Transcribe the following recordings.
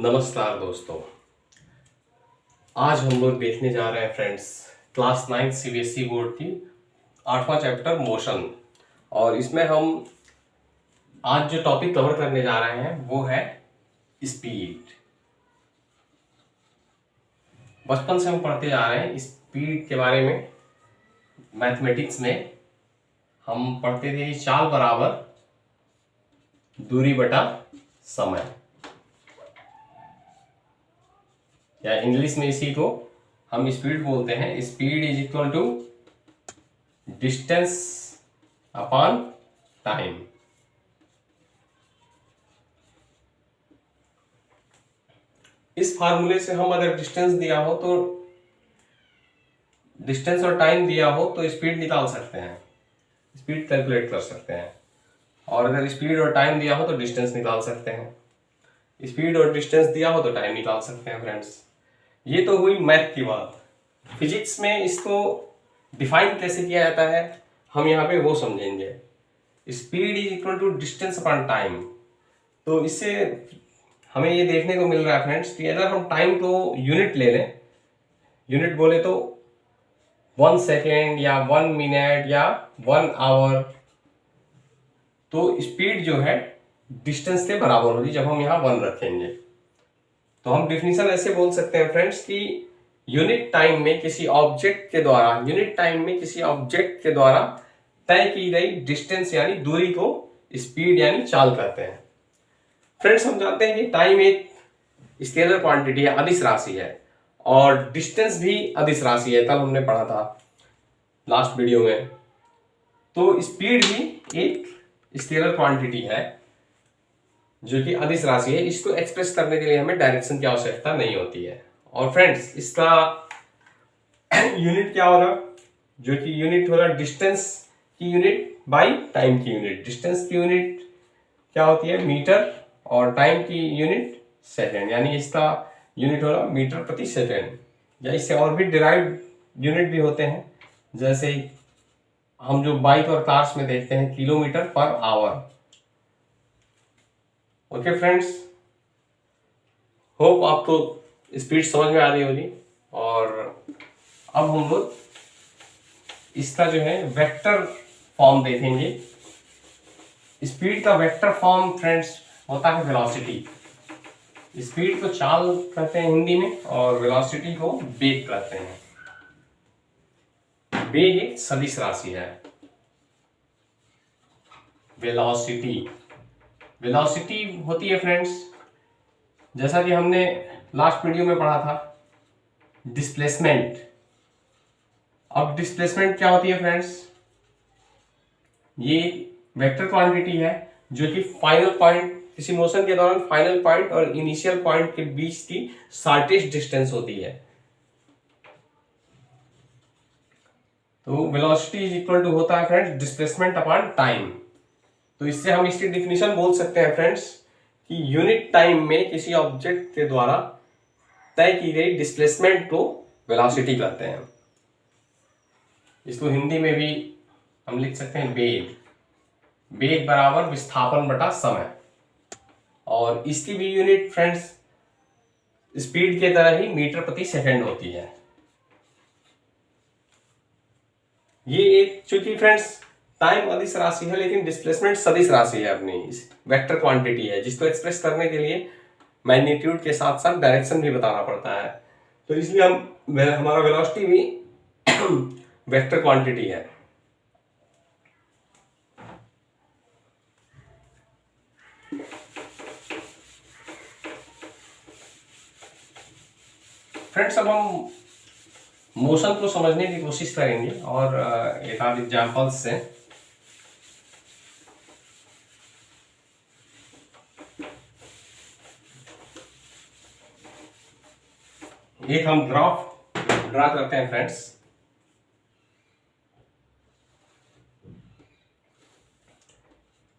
नमस्कार दोस्तों। आज हम लोग देखने जा रहे हैं फ्रेंड्स क्लास 9 सीबीएसई बोर्ड की 8वां चैप्टर मोशन। और इसमें हम आज जो टॉपिक कवर करने जा रहे हैं वो है स्पीड। बचपन से हम पढ़ते जा रहे हैं स्पीड के बारे में। मैथमेटिक्स में हम पढ़ते थे कि चाल बराबर दूरी बटा समय, या इंग्लिश में इसी को हम स्पीड बोलते हैं। Speed is equal to distance upon time. इस फार्मूले से हम अगर डिस्टेंस दिया हो तो डिस्टेंस और टाइम दिया हो तो स्पीड निकाल सकते हैं, स्पीड कैलकुलेट कर सकते हैं। और अगर स्पीड और टाइम दिया हो तो डिस्टेंस निकाल सकते हैं, स्पीड और डिस्टेंस दिया हो तो टाइम निकाल सकते हैं फ्रेंड्स। ये तो हुई मैथ की बात। फिजिक्स में इसको डिफाइन कैसे किया जाता है हम यहाँ पे वो समझेंगे। Speed is equal to distance upon time. तो इससे हमें ये देखने को मिल रहा है फ्रेंड्स कि अगर हम टाइम को यूनिट ले लें, यूनिट बोले तो 1 सेकेंड या 1 मिनट या 1 आवर, तो स्पीड जो है डिस्टेंस के बराबर होगी जब हम यहाँ 1 रखेंगे। तो हम डिफिनीशन ऐसे बोल सकते हैं फ्रेंड्स कि यूनिट टाइम में किसी ऑब्जेक्ट के द्वारा तय की गई डिस्टेंस यानी दूरी को स्पीड यानी चाल कहते हैं। फ्रेंड्स हम जानते हैं कि टाइम एक स्केलर क्वांटिटी है, अदिश राशि है, और डिस्टेंस भी अदिश राशि है, कल हमने पढ़ा था लास्ट वीडियो में। तो स्पीड भी एक स्केलर क्वांटिटी है जो कि अदिश राशि है। इसको एक्सप्रेस करने के लिए हमें डायरेक्शन की आवश्यकता नहीं होती है। और फ्रेंड्स इसका यूनिट क्या होगा, जो कि यूनिट होगा डिस्टेंस की यूनिट बाई टाइम की यूनिट। डिस्टेंस की यूनिट क्या होती है, मीटर, और टाइम की यूनिट सेकेंड, यानी इसका यूनिट होगा मीटर प्रति सेकेंड। या इससे और भी डिराइव्ड यूनिट भी होते हैं, जैसे हम जो बाइक और कार्स में देखते हैं kilometre per hour. Okay friends, hope आपको स्पीड समझ में आ रही होगी। और अब हम लोग इसका जो है वेक्टर फॉर्म देखेंगे। स्पीड का वेक्टर फॉर्म फ्रेंड्स होता है वेलोसिटी। स्पीड को चाल कहते हैं हिंदी में, और वेलोसिटी को वेग कहते हैं। वेग एक सदिश राशि है। वेलोसिटी होती है फ्रेंड्स, जैसा कि हमने लास्ट वीडियो में पढ़ा था, डिस्प्लेसमेंट। अब डिस्प्लेसमेंट क्या होती है फ्रेंड्स, ये वेक्टर क्वांटिटी है जो कि फाइनल पॉइंट, किसी मोशन के दौरान फाइनल पॉइंट और इनिशियल पॉइंट के बीच की शॉर्टेस्ट डिस्टेंस होती है। तो वेलोसिटी इज इक्वल टू होता है फ्रेंड्स डिस्प्लेसमेंट अपॉन टाइम। तो इससे हम इसकी डिफिनीशन बोल सकते हैं फ्रेंड्स कि यूनिट टाइम में किसी ऑब्जेक्ट के द्वारा तय की गई डिस्प्लेसमेंट को वेलोसिटी कहते हैं। इसको हिंदी में भी हम लिख सकते हैं वेग। वेग बराबर विस्थापन बटा समय। और इसकी भी यूनिट फ्रेंड्स स्पीड के तरह ही मीटर प्रति सेकंड होती है। ये एक, चूंकि फ्रेंड्स टाइम अदिश राशि है लेकिन डिस्प्लेसमेंट सदिश राशि है, अपनी वेक्टर क्वांटिटी है, जिसको एक्सप्रेस करने के लिए मैग्नीट्यूड के साथ साथ डायरेक्शन भी बताना पड़ता है। तो इसलिए हमारा वेलोसिटी भी वेक्टर क्वांटिटी है। फ्रेंड्स अब हम मोशन को समझने की कोशिश करेंगे और एक आध एग्जांपल्स से। एक हम ग्राफ ड्रा करते हैं फ्रेंड्स।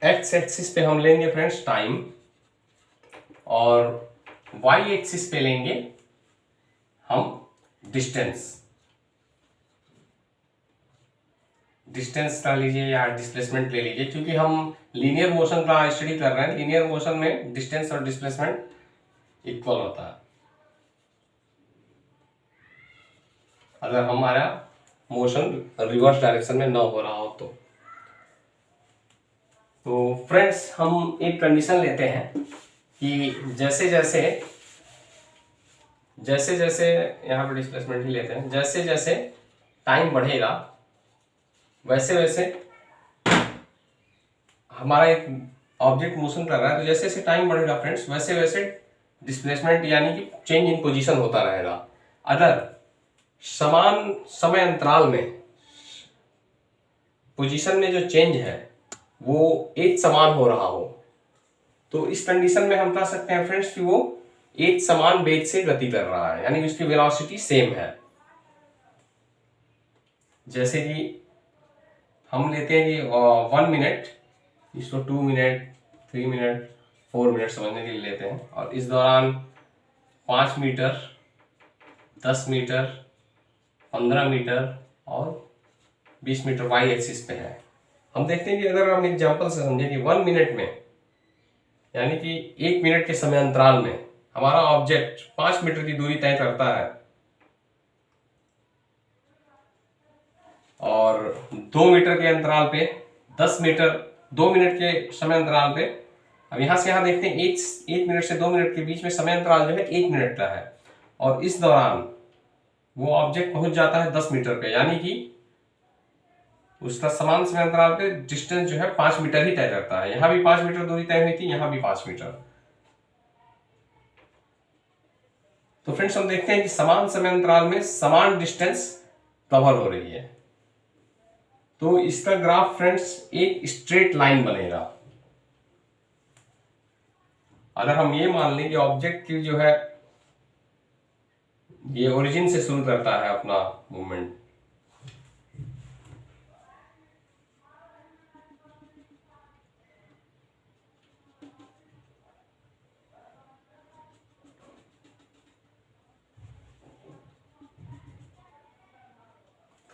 एक्स एक्सिस पे हम लेंगे फ्रेंड्स टाइम, और वाई एक्सिस पे लेंगे हम डिस्टेंस का लीजिए या डिस्प्लेसमेंट ले लीजिए, क्योंकि हम लीनियर मोशन का स्टडी कर रहे हैं। लीनियर मोशन में डिस्टेंस और डिस्प्लेसमेंट इक्वल होता है। अगर हमारा मोशन रिवर्स डायरेक्शन में ना हो रहा हो तो फ्रेंड्स हम एक कंडीशन लेते हैं कि जैसे जैसे यहाँ पर डिस्प्लेसमेंट ही लेते हैं, जैसे जैसे टाइम बढ़ेगा वैसे वैसे हमारा एक ऑब्जेक्ट मोशन कर रहा है, तो जैसे जैसे टाइम बढ़ेगा फ्रेंड्स वैसे वैसे डिस्प्लेसमेंट यानी कि चेंज इन पोजीशन होता रहेगा। अगर समान समय अंतराल में पोजीशन में जो चेंज है वो एक समान हो रहा हो तो इस कंडीशन में हम कह सकते हैं फ्रेंड्स कि वो एक समान वेग से गति कर रहा है, यानी उसकी वेलोसिटी सेम है। जैसे कि हम लेते हैं कि 1 मिनट, इसको 2 मिनट, 3 मिनट, 4 मिनट समझने के लिए लेते हैं, और इस दौरान 5 मीटर, 10 मीटर, 15 मीटर और 20 मीटर वाई एक्सिस पे है। हम देखते हैं कि अगर हम एग्जांपल से समझें कि 1 मिनट में यानी कि 1 मिनट के समय अंतराल में हमारा ऑब्जेक्ट 5 मीटर की दूरी तय करता है और 2 मीटर के अंतराल पे 10 मीटर, 2 मिनट के समय अंतराल पे, अब यहां से यहां देखते हैं 1 मिनट से 2 मिनट के बीच में समय अंतराल जो है 1 मिनट का है, और इस दौरान वो ऑब्जेक्ट पहुंच जाता है 10 मीटर पे, यानी कि उसका समान समय अंतराल पे डिस्टेंस जो है 5 मीटर ही तय करता है। यहां भी 5 मीटर दूरी तय हुई थी, यहां भी 5 मीटर। तो फ्रेंड्स हम देखते हैं कि समान समय अंतराल में समान डिस्टेंस कवर हो रही है, तो इसका ग्राफ फ्रेंड्स एक स्ट्रेट लाइन बनेगा। अगर हम ये मान लें कि ऑब्जेक्ट की जो है ये ओरिजिन से शुरू करता है अपना मूवमेंट,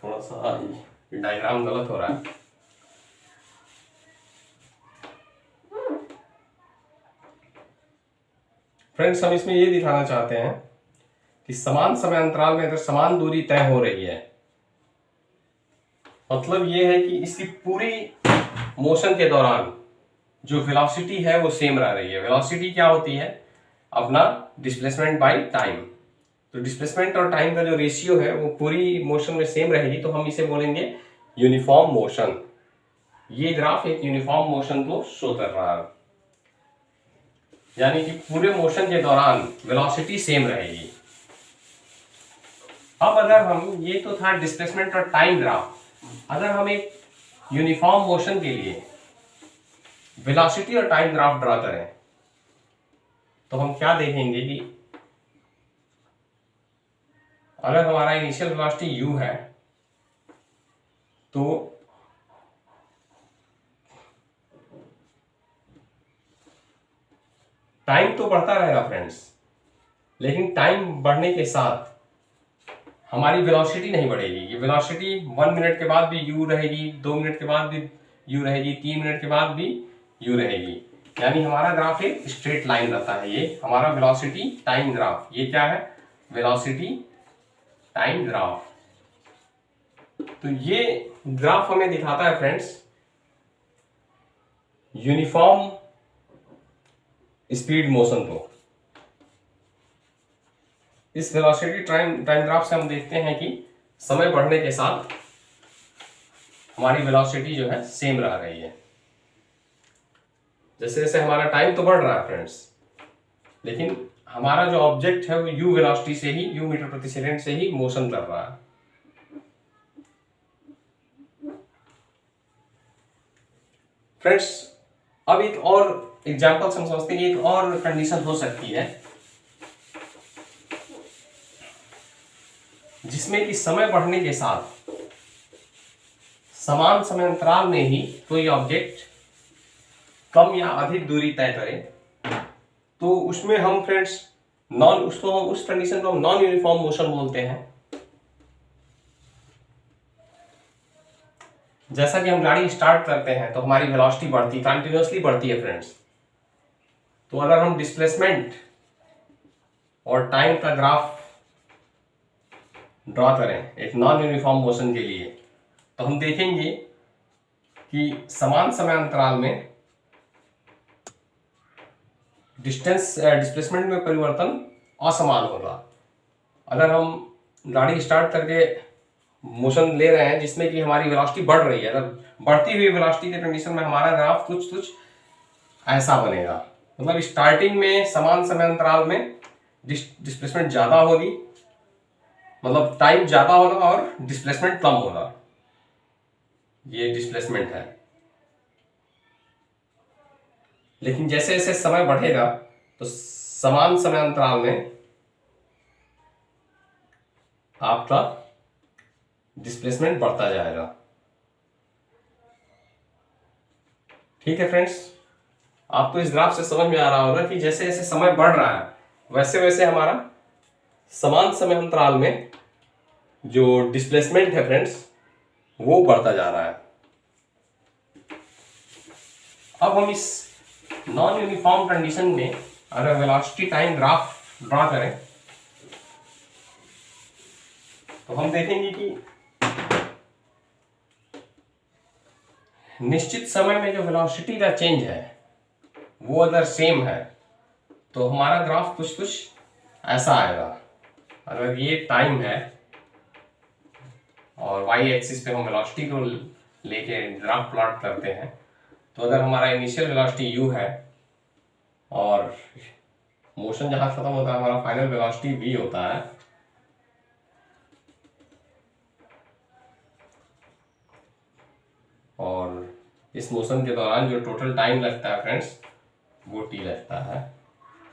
थोड़ा सा डायग्राम गलत हो रहा है। फ्रेंड्स हम इसमें ये दिखाना चाहते हैं कि समान समय अंतराल में अगर समान दूरी तय हो रही है, मतलब ये है कि इसकी पूरी मोशन के दौरान जो वेलोसिटी है वो सेम रह रही है। वेलोसिटी क्या होती है? अपना डिस्प्लेसमेंट बाय टाइम। तो डिस्प्लेसमेंट और टाइम का जो रेशियो है वो पूरी मोशन में सेम रहेगी, तो हम इसे बोलेंगे यूनिफॉर्म मोशन। ये ग्राफ एक यूनिफॉर्म मोशन को शो कर रहा है, यानी कि पूरे मोशन के दौरान वेलोसिटी सेम रहेगी। अब अगर हम, ये तो था डिस्प्लेसमेंट और टाइम ग्राफ, अगर हम एक यूनिफॉर्म मोशन के लिए वेलोसिटी और टाइम ग्राफ ड्रा करें तो हम क्या देखेंगे कि अगर हमारा इनिशियल वेलोसिटी u है तो टाइम तो बढ़ता रहेगा फ्रेंड्स, लेकिन टाइम बढ़ने के साथ हमारी वेलोसिटी नहीं बढ़ेगी। ये वेलोसिटी 1 मिनट के बाद भी u रहेगी, 2 मिनट के बाद भी u रहेगी, 3 मिनट के बाद भी u रहेगी, यानी हमारा ग्राफ एक स्ट्रेट लाइन रहता है। ये हमारा वेलोसिटी टाइम ग्राफ, ये क्या है? Velocity time graph. तो ये ग्राफ हमें दिखाता है फ्रेंड्स यूनिफॉर्म स्पीड मोशन को। इस वेलोसिटी टाइम ग्राफ से हम देखते हैं कि समय बढ़ने के साथ हमारी वेलोसिटी जो है सेम रह रही है। जैसे जैसे हमारा टाइम तो बढ़ रहा है फ्रेंड्स, लेकिन हमारा जो ऑब्जेक्ट है वो u वेलोसिटी से ही, u मीटर प्रति सेकंड से ही मोशन कर रहा है। फ्रेंड्स अब एक और एग्जांपल हम समझते हैं, एक और कंडीशन हो सकती है जिसमें कि समय बढ़ने के साथ समान समय अंतराल में ही कोई ऑब्जेक्ट कम या अधिक दूरी तय करे, तो उसमें हम फ्रेंड्स उस कंडीशन को हम नॉन यूनिफॉर्म मोशन बोलते हैं। जैसा कि हम गाड़ी स्टार्ट करते हैं तो हमारी वेलोसिटी बढ़ती, कंटिन्यूअसली बढ़ती है फ्रेंड्स। तो अगर हम डिस्प्लेसमेंट और टाइम का ग्राफ ड्रॉ करें एक नॉन यूनिफॉर्म मोशन के लिए, तो हम देखेंगे कि समान समय अंतराल में डिस्प्लेसमेंट में परिवर्तन असमान होगा। अगर हम गाड़ी स्टार्ट करके मोशन ले रहे हैं जिसमें कि हमारी वेलोसिटी बढ़ रही है, अगर बढ़ती हुई वेलोसिटी के कंडीशन में हमारा ग्राफ कुछ ऐसा बनेगा। मतलब स्टार्टिंग में समान समय अंतराल में डिस्प्लेसमेंट ज्यादा होगी, मतलब टाइम ज्यादा होगा और डिस्प्लेसमेंट कम होगा। ये डिस्प्लेसमेंट है। लेकिन जैसे जैसे समय बढ़ेगा तो समान समय अंतराल में आपका डिस्प्लेसमेंट बढ़ता जाएगा। ठीक है फ्रेंड्स, आपको इस ग्राफ से समझ में आ रहा होगा कि जैसे जैसे समय बढ़ रहा है वैसे वैसे हमारा समान समय अंतराल में जो डिस्प्लेसमेंट है फ्रेंड्स वो बढ़ता जा रहा है। अब हम इस नॉन यूनिफॉर्म कंडीशन में अगर वेलोसिटी टाइम ग्राफ ड्रॉ करें तो हम देखेंगे कि निश्चित समय में जो वेलोसिटी का चेंज है वो अगर सेम है तो हमारा ग्राफ कुछ ऐसा आएगा। अगर ये टाइम है और वाई एक्सिस पे हम वेलोसिटी को लेके ग्राफ प्लॉट करते हैं, तो अगर हमारा इनिशियल वेलोसिटी u है और मोशन जहां खत्म होता है हमारा फाइनल वेलोसिटी v होता है, और इस मोशन के दौरान जो टोटल टाइम लगता है फ्रेंड्स वो t लगता है,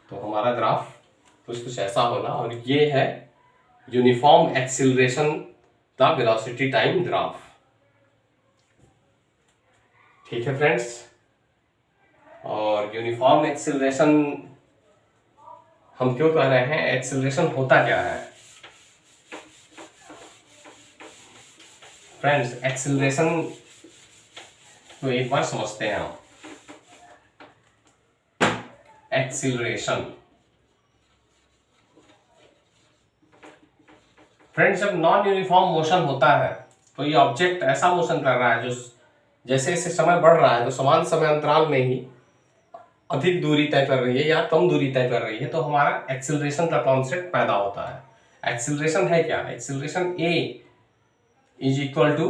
तो हमारा ग्राफ कुछ ऐसा होगा। और ये है यूनिफॉर्म एक्सीलरेशन का वेलोसिटी टाइम ग्राफ। ठीक है फ्रेंड्स, और यूनिफॉर्म एक्सीलरेशन हम क्यों कह रहे हैं, एक्सीलरेशन होता क्या है फ्रेंड्स? एक्सीलरेशन तो एक बार समझते हैं हम। एक्सीलरेशन फ्रेंड्स, जब नॉन यूनिफॉर्म मोशन होता है तो ये ऑब्जेक्ट ऐसा मोशन कर रहा है जो जैसे जैसे समय बढ़ रहा है तो समान समय अंतराल में ही अधिक दूरी तय कर रही है या कम दूरी तय कर रही है, तो हमारा एक्सीलरेशन का कॉन्सेप्ट पैदा होता है। एक्सीलरेशन है क्या? Acceleration a is equal to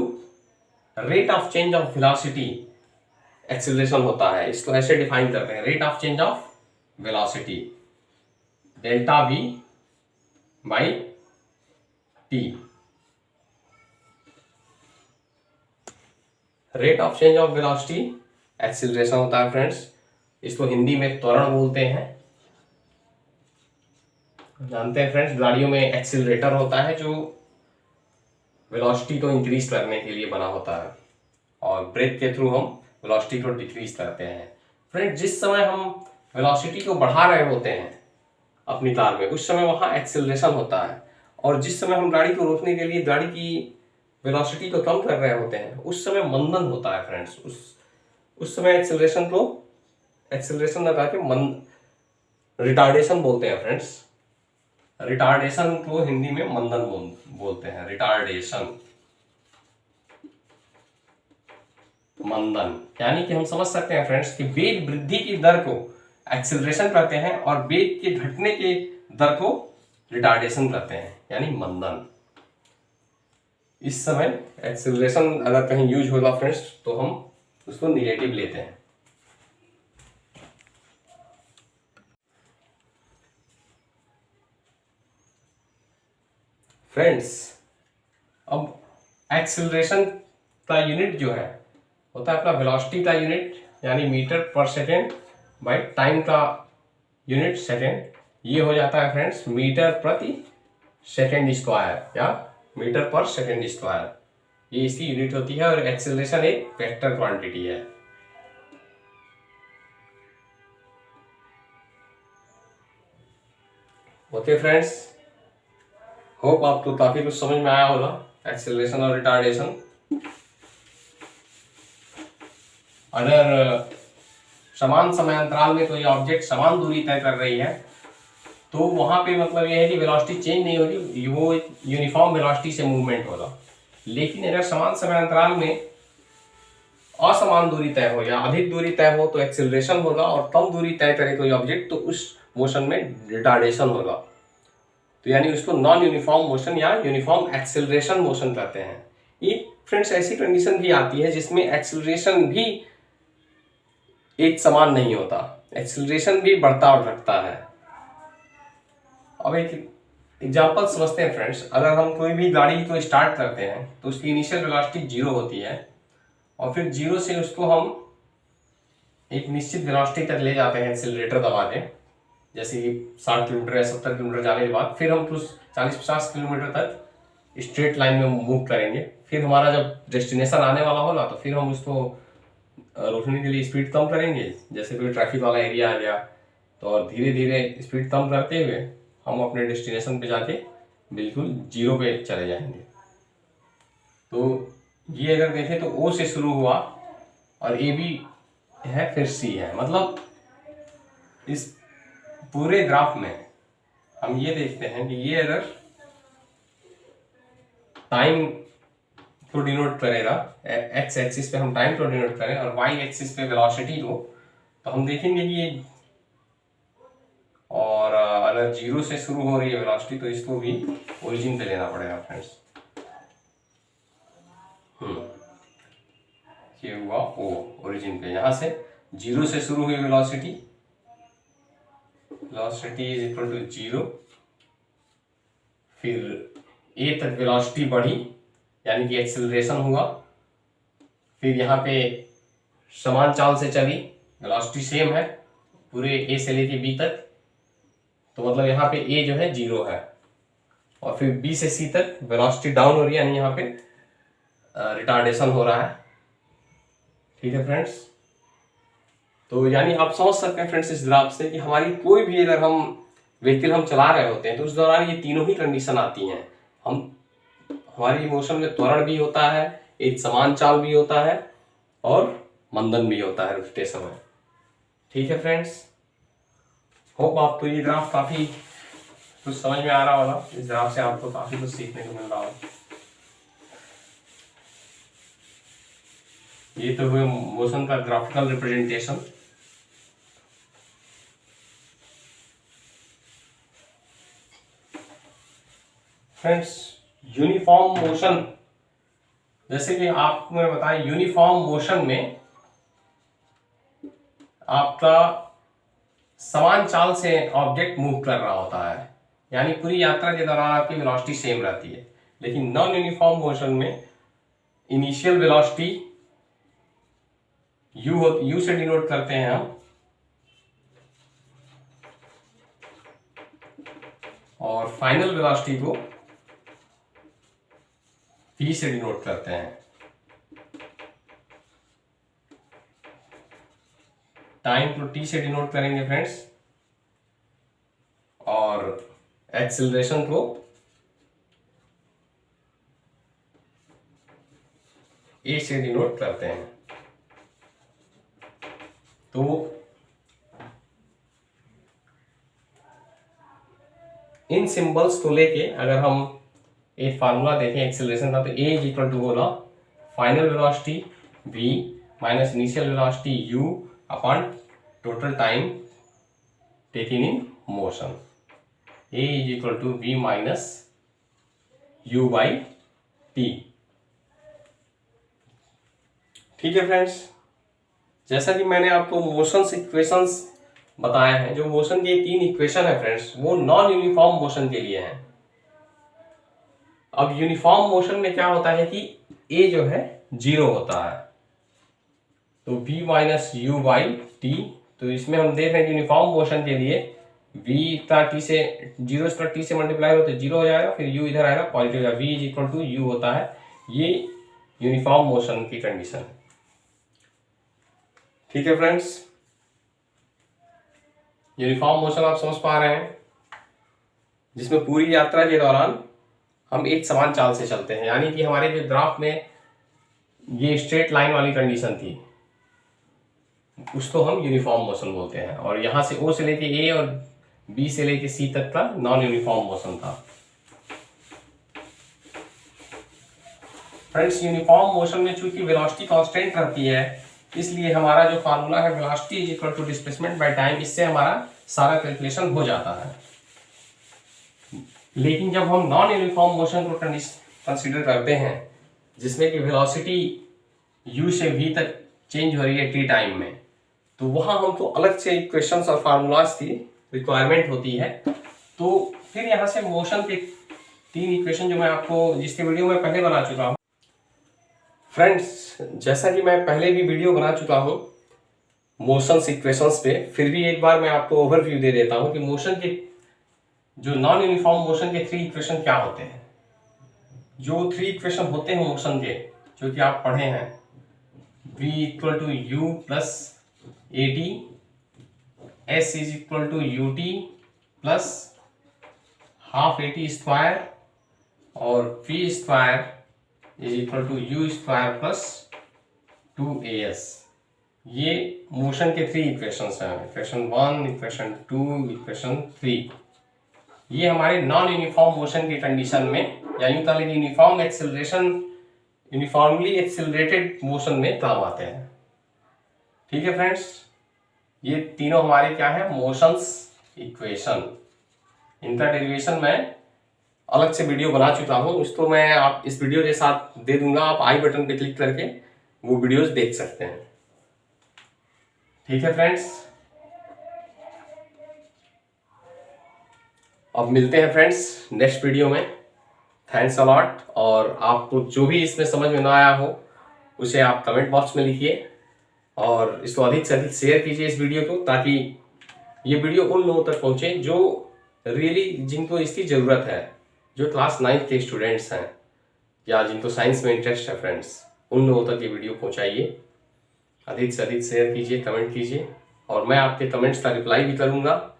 rate of change of velocity acceleration होता है। इसको ऐसे डिफाइन करते हैं, rate of change of velocity delta v by t। Rate of change of velocity acceleration होता है फ्रेंड्स, इसको हिंदी में त्वरण बोलते हैं। जानते हैं फ्रेंड्स, गाड़ियों में एक्सीलरेटर होता है जो वेलोसिटी को इंक्रीज करने के लिए बना होता है, और ब्रेक के थ्रू हम वेलोसिटी को डिक्रीज करते हैं। फ्रेंड्स, जिस समय हम वेलोसिटी को बढ़ा रहे होते हैं अपनी कार में उस समय वहां एक्सीलरेशन होता है, और जिस समय हम गाड़ी को रोकने के लिए गाड़ी की वेलोसिटी को कम कर रहे होते हैं उस समय मंदन होता है फ्रेंड्स। उस समय एक्सीलरेशन लगा के रिटार्डेशन बोलते हैं फ्रेंड्स। रिटार्डेशन को हिंदी में मंदन बोलते हैं, रिटार्डेशन मंदन। यानी कि हम समझ सकते हैं फ्रेंड्स कि वेग वृद्धि की दर को एक्सीलरेशन कहते हैं और वेग के घटने के दर को रिटार्डेशन कहते हैं, यानी मंदन। इस समय एक्सीलरेशन अगर कहीं यूज होगा फ्रेंड्स तो हम उसको निगेटिव लेते हैं। फ्रेंड्स, अब एक्सीलरेशन का यूनिट जो है होता है अपना वेलोसिटी का यूनिट, यानी मीटर पर सेकेंड बाई टाइम का यूनिट सेकेंड। ये हो जाता है फ्रेंड्स मीटर प्रति सेकेंड स्क्वायर या मीटर पर सेकेंड स्क्वायर, ये इसकी यूनिट होती है। और एक्सीलरेशन एक वेक्टर क्वांटिटी है। ओके फ्रेंड्स, होप आपको काफी कुछ समझ में आया होगा एक्सीलरेशन और रिटार्डेशन। अगर समान समय अंतराल में कोई ऑब्जेक्ट समान दूरी तय कर रही है तो वहां पे मतलब यह है कि वेलोसिटी चेंज नहीं होगी, वो यूनिफॉर्म वेलोसिटी से मूवमेंट होगा। लेकिन अगर समान समय अंतराल में असमान दूरी तय हो या अधिक दूरी तय हो तो एक्सेलरेशन होगा, और कम दूरी तय करे कोई ऑब्जेक्ट तो उस मोशन में रिटार्डेशन होगा। तो यानी उसको नॉन यूनिफॉर्म मोशन या यूनिफॉर्म एक्सेलरेशन मोशन कहते हैं। एक फ्रेंड्स ऐसी कंडीशन भी आती है जिसमें एक्सेलरेशन भी एक समान नहीं होता, एक्सेलरेशन भी बढ़ता और घटता है। अब एक एग्जांपल समझते हैं फ्रेंड्स। अगर हम कोई भी गाड़ी को स्टार्ट करते हैं तो उसकी इनिशियल वेलोसिटी 0 होती है, और फिर 0 से उसको हम एक निश्चित वेलोसिटी तक ले जाते हैं एक्सेलरेटर दबा के, जैसे कि 60 किलोमीटर या 70 किलोमीटर जाने के बाद फिर हम कुछ 40-50 किलोमीटर तक स्ट्रेट लाइन में मूव करेंगे। फिर हमारा जब डेस्टिनेशन आने वाला होगा तो फिर हम उसको रोकने के लिए स्पीड कम करेंगे, जैसे कोई ट्रैफिक वाला एरिया आ गया तो, और धीरे धीरे स्पीड कम करते हुए हम अपने डेस्टिनेशन पे जाके बिल्कुल 0 पे चले जाएंगे। तो ये अगर देखें तो O से शुरू हुआ और AB है, फिर C है। मतलब इस पूरे ग्राफ में हम ये देखते हैं कि ये अगर टाइम को डिनोट करेगा, एक्स एक्सिस पे हम टाइम को डिनोट करें और वाई एक्सिस पे वेलोसिटी को, तो हम देखेंगे कि ये, और अगर 0 से शुरू हो रही है वेलोसिटी तो इसको भी ओरिजिन पे लेना पड़ेगा फ्रेंड्स। ये हुआ O ओरिजिन पे, यहां से 0 से शुरू हुई वेलोसिटी इज इक्वल टू 0, फिर A तक वेलोसिटी बढ़ी यानी कि एक्सेलरेशन हुआ, फिर यहाँ पे समान चाल से चली, वेलोसिटी सेम है पूरे A से लेके B तक, तो मतलब यहाँ पे A जो है 0 है, और फिर B से C तक वेलोसिटी डाउन हो रही है, यानी यहाँ पे रिटार्डेशन हो रहा है। ठीक है फ्रेंड्स, तो यानी आप समझ सकते हैं फ्रेंड्स इस ग्राफ से कि हमारी कोई भी अगर हम व्हीकल हम चला रहे होते हैं तो उस दौरान ये तीनों ही कंडीशन आती हैं। हमारी मोशन में त्वरण भी होता है, एक समान चाल भी होता है, और मंदन भी होता है रुकते समय। ठीक है फ्रेंड्स, होप आपको ये ग्राफ काफी कुछ समझ में आ रहा होगा। इस ग्राफ से आपको काफी कुछ सीखने को मिल रहा होगा। ये तो हुए मोशन का graphical representation. Friends, uniform motion, जैसे कि आपको मैं बताया, यूनिफॉर्म मोशन में आपका समान चाल से ऑब्जेक्ट मूव कर रहा होता है, यानी पूरी यात्रा के दौरान आपकी वेलोसिटी सेम रहती है। लेकिन नॉन यूनिफॉर्म मोशन में इनिशियल वेलोसिटी यू से डिनोट करते हैं हम, और फाइनल वेलोसिटी को P से डिनोट करते हैं। टाइम को T से डिनोट करेंगे फ्रेंड्स, और एक्सेलरेशन को A से डिनोट करते हैं। तो इन सिंबल्स को लेके अगर हम एक फार्मूला देखें एक्सेलरेशन का, तो A इज इक्वल टू होगा final velocity V minus initial velocity U upon total time taking in motion. A is equal to V minus U by T। ठीक है फ्रेंड्स, जैसा कि मैंने आपको मोशंस इक्वेशंस बताए हैं, जो मोशन के 3 इक्वेशन है फ्रेंड्स, वो नॉन यूनिफॉर्म मोशन के लिए हैं। अब यूनिफॉर्म मोशन में क्या होता है कि A जो है 0 होता है, तो V minus you by T. तो इसमें हम देख रहे हैं यूनिफॉर्म मोशन के लिए V का T से 0 इसका T से मल्टीप्लाई होता है 0 हो जाएगा, फिर U इधर आएगा पॉजिटिव हो जाएगा, V is equal to U होता है। ये यूनिफॉर्म मोशन की कंडीशन है। ठीक है फ्रेंड्स, यूनिफॉर्म मोशन आप समझ पा रहे हैं, जिसमें पूरी यात्रा के दौरान हम एक समान चाल से चलते हैं, यानी कि हमारे जो ग्राफ में ये स्ट्रेट लाइन वाली कंडीशन थी उसको हम यूनिफॉर्म मोशन बोलते हैं। और यहाँ से O से लेके A और बी से लेके सी तक का नॉन यूनिफॉर्म मोशन था। फ्रेंड्स, यूनिफॉर्म मोशन में चूंकि वेलोसिटी कांस्टेंट रहती है, इसलिए हमारा जो फार्मूला है velocity is equal to displacement by time, इससे हमारा सारा कैलकुलेशन हो जाता है। लेकिन जब हम नॉन यूनिफॉर्म मोशन को कंसीडर करते हैं, जिसमें कि वेलोसिटी u से v तक चेंज हो रही है t टाइम में, तो वहां हमको अलग से इक्वेशंस और फार्मूलाज की रिक्वायरमेंट होती है। तो फिर यहाँ से मोशन के 3 इक्वेशन जो मैं आपको जिसके वीडियो में पहले बना चुका हूँ। फ्रेंड्स, जैसा कि मैं पहले भी वीडियो बना चुका हूँ मोशंस इक्वेशंस पे, फिर भी एक बार मैं आपको ओवरव्यू दे देता हूँ कि मोशन के जो नॉन यूनिफॉर्म मोशन के 3 इक्वेशन क्या होते हैं। जो 3 इक्वेशन होते हैं मोशन के, जो कि आप पढ़े हैं, v equal to U plus A T, S is equal to U T plus half A T square, और v square is equal to U square plus 2as। ये मोशन के 3 इक्वेशंस हैं, इक्वेशन 1, इक्वेशन 2, इक्वेशन 3। ये हमारे non uniform motion की condition में, या यूं कह लीजिए uniform acceleration, uniformly accelerated motion में काम आते हैं। ठीक है फ्रेंड्स, ये तीनों हमारे क्या है, मोशंस इक्वेशन। इनका डेरिवेशन मैं अलग से वीडियो बना चुका हूँ, उसको मैं आप इस वीडियो के साथ दे दूंगा, आप आई बटन पे क्लिक करके वो वीडियोस देख सकते हैं। ठीक है फ्रेंड्स, अब मिलते हैं फ्रेंड्स नेक्स्ट वीडियो में। Thanks a lot. और आपको जो भी इसमें समझ में ना आया हो उसे आप कमेंट बॉक्स में लिखिए, और इसको अधिक से अधिक शेयर कीजिए इस वीडियो को, ताकि ये वीडियो उन लोगों तक पहुंचे जो रियली जिनको इसकी ज़रूरत है, जो क्लास 9 के स्टूडेंट्स हैं या जिनको साइंस में इंटरेस्ट है। फ्रेंड्स, उन लोगों तक ये वीडियो पहुंचाइए, अधिक से अधिक शेयर कीजिए, कमेंट कीजिए, और मैं आपके कमेंट्स का रिप्लाई भी करूँगा।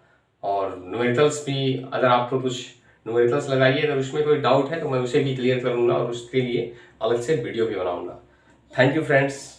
और न्यूमेरिकल्स भी, अगर आपको कुछ न्यूमेरिकल्स लगाइए, अगर उसमें कोई डाउट है तो मैं उसे भी क्लियर करूँगा, और उसके लिए अलग से वीडियो भी बनाऊँगा। Thank you friends.